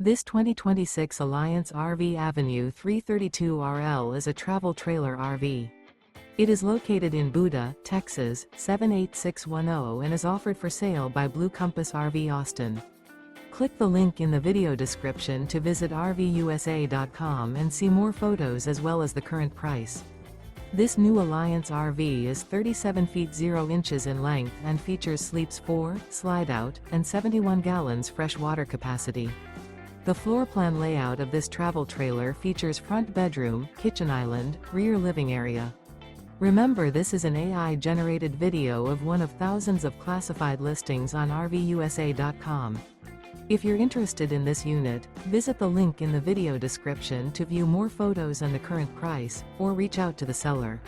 This 2026 Alliance RV Avenue 332RL is a travel trailer RV. It is located in Buda, Texas, 78610 and is offered for sale by Blue Compass RV Austin. Click the link in the video description to visit RVUSA.com and see more photos as well as the current price. This new Alliance RV is 37 feet 0 inches in length and features sleeps 4, Slideout, and 71 gallons fresh water capacity. The floor plan layout of this travel trailer features front bedroom, kitchen island, rear living area. Remember, this is an AI-generated video of one of thousands of classified listings on RVUSA.com. If you're interested in this unit, visit the link in the video description to view more photos and the current price, or reach out to the seller.